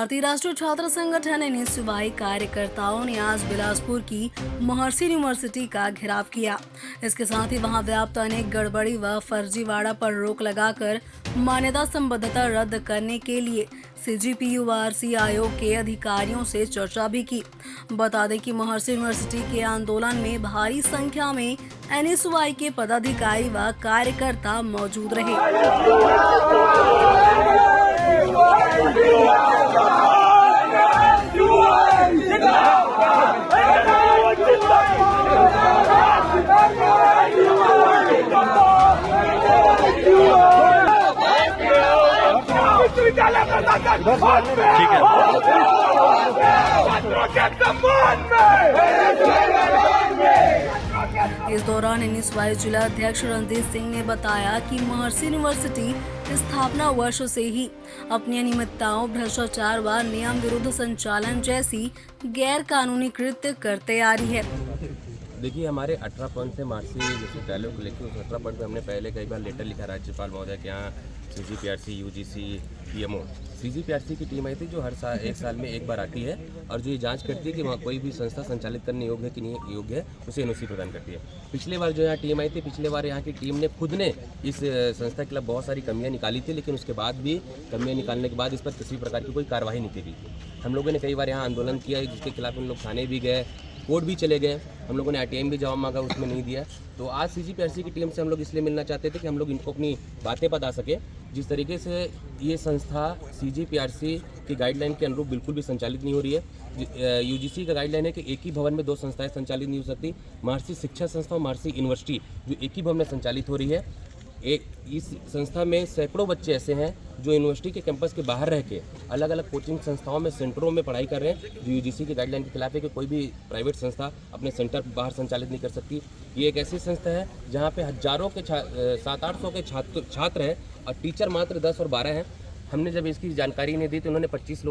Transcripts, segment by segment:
भारतीय राष्ट्रीय छात्र संगठन एनएसयूआई कार्यकर्ताओं ने आज बिलासपुर की महर्षि यूनिवर्सिटी का घेराव किया। इसके साथ ही वहां व्याप्त अनेक गड़बड़ी व फर्जीवाड़ा पर रोक लगाकर मान्यता संबद्धता रद्द करने के लिए CGPURC आयोग के अधिकारियों से चर्चा भी की। बता दें कि महर्षि यूनिवर्सिटी के आंदोलन में भारी संख्या में एनएसयूआई के पदाधिकारी व कार्यकर्ता मौजूद रहे। इस दौरान एनएसयूआई जिला अध्यक्ष रणदीप सिंह ने बताया कि महर्षि यूनिवर्सिटी स्थापना वर्ष से ही अपनी अनियमितताओं, भ्रष्टाचार व नियम विरुद्ध संचालन जैसी गैर कानूनी कृत्य करते आ रही है। देखिए, हमारे 18 पॉइंट थे महर्षि विश्वविद्यालयों को लेकर। उस 18 पॉइंट में हमने पहले कई बार लेटर लिखा राज्यपाल महोदय के यहाँ, CGPRC, UGC, PMO। CGPRC की टीम आई थी जो हर साल एक साल में एक बार आती है और जो ये जांच करती है कि वहाँ कोई भी संस्था संचालित करने योग्य है कि नहीं योग्य है, उसे NOC प्रदान करती है। पिछले बार जो यहाँ टीम आई थी, पिछले बार यहाँ की टीम ने खुद ने इस संस्था के खिलाफ बहुत सारी कमियाँ निकाली थी, लेकिन उसके बाद भी कमियाँ निकालने के बाद इस पर किसी प्रकार की कोई कार्रवाई नहीं की गई थी। हम लोगों ने कई बार यहाँ आंदोलन किया, जिसके खिलाफ हम लोग थाने भी गए, कोर्ट भी चले गए, हम लोगों ने RTM भी जवाब मांगा, उसमें नहीं दिया। तो आज CGPRC की टीम से हम लोग इसलिए मिलना चाहते थे कि हम लोग इनको अपनी बातें बता सके। जिस तरीके से ये संस्था CGPRC की गाइडलाइन के अनुरूप बिल्कुल भी संचालित नहीं हो रही है। UGC का गाइडलाइन है कि एक ही भवन में 2 संस्थाएं संचालित नहीं हो सकती। महर्षि शिक्षा संस्था और महर्षि यूनिवर्सिटी जो एक ही भवन में संचालित हो रही है। इस संस्था में सैकड़ों बच्चे ऐसे हैं जो यूनिवर्सिटी के कैंपस के बाहर रह के अलग अलग कोचिंग संस्थाओं में, सेंटरों में पढ़ाई कर रहे हैं, जो UGC की गाइडलाइन के खिलाफ है कि कोई भी प्राइवेट संस्था अपने सेंटर बाहर संचालित नहीं कर सकती। ये एक ऐसी संस्था है जहाँ पे हजारों के 700-800 के छात्र हैं और टीचर मात्र 10 और 12 हैं। हमने जब इसकी जानकारी नहीं दी तो उन्होंने 25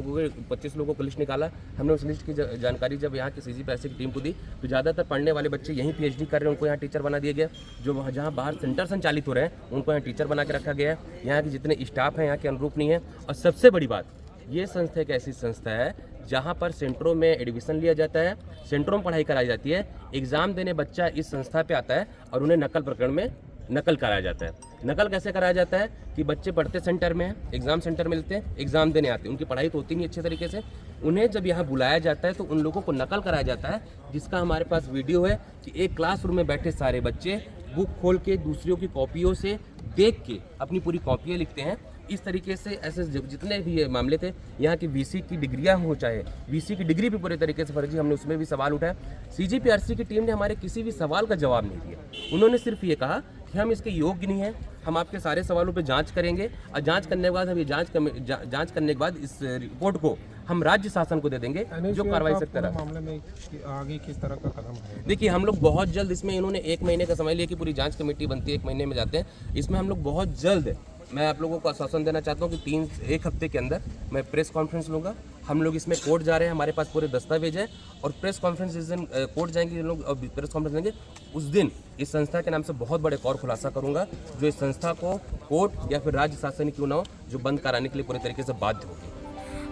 लोगों को लिस्ट निकाला। हमने उस लिस्ट की जानकारी जब यहाँ की CGPRC की टीम को दी तो ज़्यादातर पढ़ने वाले बच्चे यहीं PhD कर रहे हैं, उनको यहाँ टीचर बना दिया गया। जो जहाँ बाहर सेंटर संचालित हो रहे हैं उनको यहाँ टीचर बना के रखा गया है। यहाँ के जितने स्टाफ हैं यहाँ के अनुरूप नहीं है। और सबसे बड़ी बात, ये संस्था एक ऐसी संस्था है जहाँ पर सेंटरों में एडमिशन लिया जाता है, सेंटरों में पढ़ाई कराई जाती है। एग्ज़ाम देने बच्चा इस संस्था पर आता है और उन्हें नकल प्रकरण में नकल कराया जाता है। नकल कैसे कराया जाता है कि बच्चे पढ़ते सेंटर में हैं, एग्ज़ाम सेंटर में लेते हैं, एग्ज़ाम देने आते हैं, उनकी पढ़ाई तो होती नहीं अच्छे तरीके से। उन्हें जब यहाँ बुलाया जाता है तो उन लोगों को नकल कराया जाता है, जिसका हमारे पास वीडियो है कि एक क्लासरूम में बैठे सारे बच्चे बुक खोल के दूसरों की कॉपियों से देख के अपनी पूरी कॉपियाँ लिखते हैं। इस तरीके से ऐसे जितने भी ये मामले थे, यहाँ की VC की डिग्रियाँ हो, चाहे VC की डिग्री भी पूरे तरीके से फर्जी, हमने उसमें भी सवाल उठाया। CGPRC की टीम ने हमारे किसी भी सवाल का जवाब नहीं दिया। उन्होंने सिर्फ ये कहा कि हम इसके योग्य नहीं हैं, हम आपके सारे सवालों पे जांच करेंगे और जांच करने के बाद हम ये जांच करने के बाद इस रिपोर्ट को हम राज्य शासन को दे देंगे, जो कार्रवाई सकता है। मामले में आगे किस तरह का कदम है? देखिए, हम लोग बहुत जल्द इसमें, इन्होंने 1 महीने का समय लिया कि पूरी जांच कमेटी बनती है, 1 महीने में जाते हैं। इसमें हम लोग बहुत जल्द, मैं आप लोगों को आश्वासन देना चाहता हूँ कि 1 हफ्ते के अंदर मैं प्रेस कॉन्फ्रेंस लूँगा। हम लोग इसमें कोर्ट जा रहे हैं, हमारे पास पूरे दस्तावेज हैं और प्रेस कॉन्फ्रेंस जिस दिन कोर्ट जाएंगे लोग और प्रेस कॉन्फ्रेंस लेंगे, उस दिन इस संस्था के नाम से बहुत बड़े और खुलासा करूँगा, जो इस संस्था को कोर्ट या फिर राज्य शासन क्यों ना हो, जो बंद कराने के लिए पूरे तरीके से बाध्य होगी।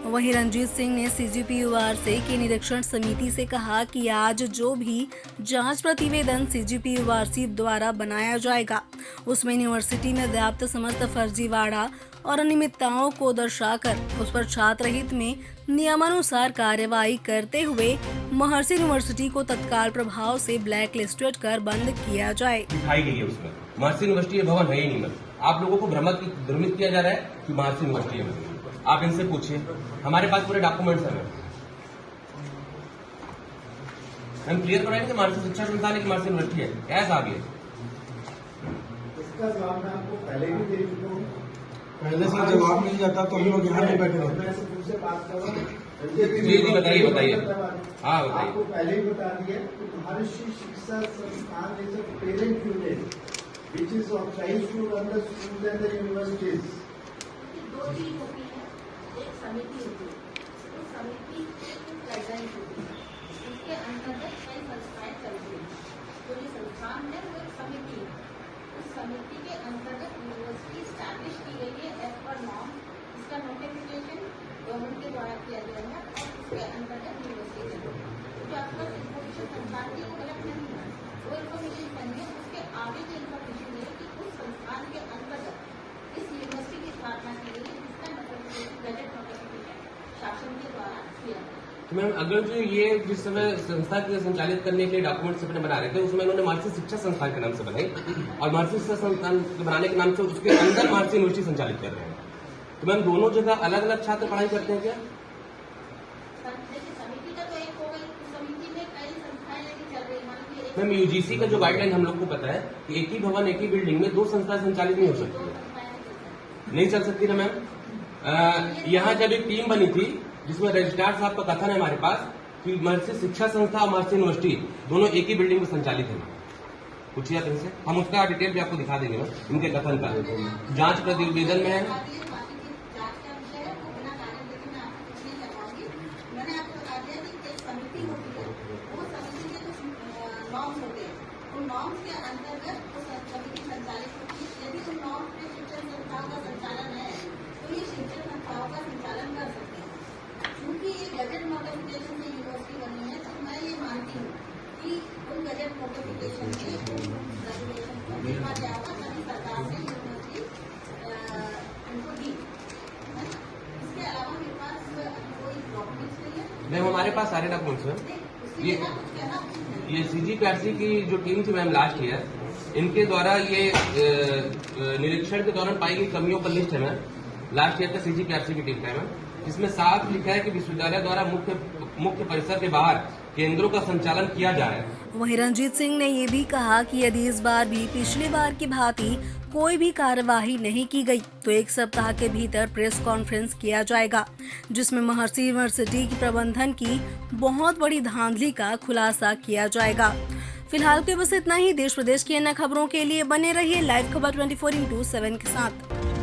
वहीं रणजीत सिंह ने CGPURC की निरीक्षण समिति से कहा कि आज जो भी जांच प्रतिवेदन CGPURC द्वारा बनाया जाएगा, उसमें यूनिवर्सिटी में व्याप्त समस्त फर्जीवाड़ा और अनियमितताओं को दर्शाकर उस पर छात्र हित में नियमानुसार कार्यवाही करते हुए महर्षि यूनिवर्सिटी को तत्काल प्रभाव से ब्लैक लिस्टेड कर बंद किया जाए। दिखाई गई है उसमें महर्षि यूनिवर्सिटी भवन है ही नहीं। आप लोगों को भ्रमित किया जा रहा है कि महर्षि यूनिवर्सिटी है। आप इनसे पूछिए, हमारे पास पूरे डॉक्यूमेंट्स हैं। हम क्लियर कराएंगे महर्षि शिक्षा संस्थान एक महर्षि यूनिवर्सिटी है, कैसे आगे? इसका जवाब मैं आपको पहले भी दे चुका हूँ। पहले से जवाब मिल जाता तो हम लोग यहाँ नहीं बैठे होते। मैं तुमसे बात कर रहा हूँ। जी बताइए। हाँ बताइए। आपको पहले ही बता दिया कि महर्षि शिक्षा संस्थान is a parent unit which is authorized to run the schools and the universities. 2 चीज होती है, एक समिति होती है, उस समिति की गाइडलाइंस होती है, इसके अंतर्गत कई संस्थाएं चलती हैं। तो ये संस्थान है वो एक समिति है, उस समिति के अंतर्गत यूनिवर्सिटी स्टैब्लिश की गई है एज पर नॉर्म। इसका नोटिफिकेशन गवर्नमेंट के द्वारा किया तो मैम अगर जो ये जिस समय संस्था के संचालित करने के लिए डॉक्यूमेंट्स अपने बना रहे थे उसमें इन्होंने महर्षि शिक्षा संस्थान के नाम से बनाई और महर्षि शिक्षा संस्थान के बनाने के नाम से उसके अंदर महर्षि यूनिवर्सिटी संचालित कर रहे हैं। तो मैम दोनों जगह अलग अलग छात्र पढ़ाई करते हैं क्या? देखिए समिति का तो एक हो गई, समिति में कई संस्थाएं लेके चल रही, मान लीजिए एक मैम यूजीसी का जो गाइडलाइन हम लोग को पता है कि एक ही भवन एक ही बिल्डिंग में 2 संस्थाएं संचालित नहीं हो दो सकती, संस्थाएं नहीं चल सकती ना मैम। यहाँ जब एक टीम बनी थी जिसमें रजिस्ट्रार साहब का कथन है हमारे पास कि महर्षि शिक्षा संस्था और महर्षि यूनिवर्सिटी दोनों एक ही बिल्डिंग में संचालित है। पूछिए आप इनसे, हम उसका डिटेल भी आपको दिखा देंगे ना इनके कथन का, जांच प्रतिवेदन में है। मैंने आपको बता दिया कि एक समिति होती है, वो समिति के कुछ नॉर्म्स होते हैं, उन नॉर्म्स के अंतर्गत वो समिति संचालित होती है। यदि उन नॉर्म्स पे शिक्षण संस्थाओं का संचालन है तो ये शिक्षण संस्थाओं का संचालन कर सकते हैं। क्योंकि ये गजट नोटिफिकेशन से यूनिवर्सिटी बनी है, तो मैं ये मानती हूँ कि उन गजट नोटिफिकेशन के रेगुलेशन को देखा गया होगा, तभी सरकार ने यूनिवर्सिटी उनको दी। इसके अलावा मेरे पास कोई डॉक्यूमेंट्स नहीं है। मैम हमारे पास सारे डॉक्यूमेंट्स हैं। उसके बिना कुछ कहना कुछ नहीं। ये सीजीपीआरसी की जो टीम थी मैम लास्ट ईयर, इनके द्वारा ये निरीक्षण के दौरान पाई गई कमियों का लिस्ट है मैम। लास्ट ईयर का सीजीपीआरसी की टीम का है मैम, जिसमें साफ लिखा है कि विश्वविद्यालय द्वारा मुख्य परिसर के बाहर केंद्रों का संचालन किया जाए। वहीं रंजीत सिंह ने ये भी कहा कि यदि इस बार भी पिछली बार की भांति कोई भी कार्यवाही नहीं की गई तो 1 सप्ताह के भीतर प्रेस कॉन्फ्रेंस किया जाएगा, जिसमें महर्षि यूनिवर्सिटी की प्रबंधन की बहुत बड़ी धांधली का खुलासा किया जाएगा। फिलहाल के बस इतना ही। देश प्रदेश की अन्य खबरों के लिए बने रहिए लाइव खबर 24/7 के साथ।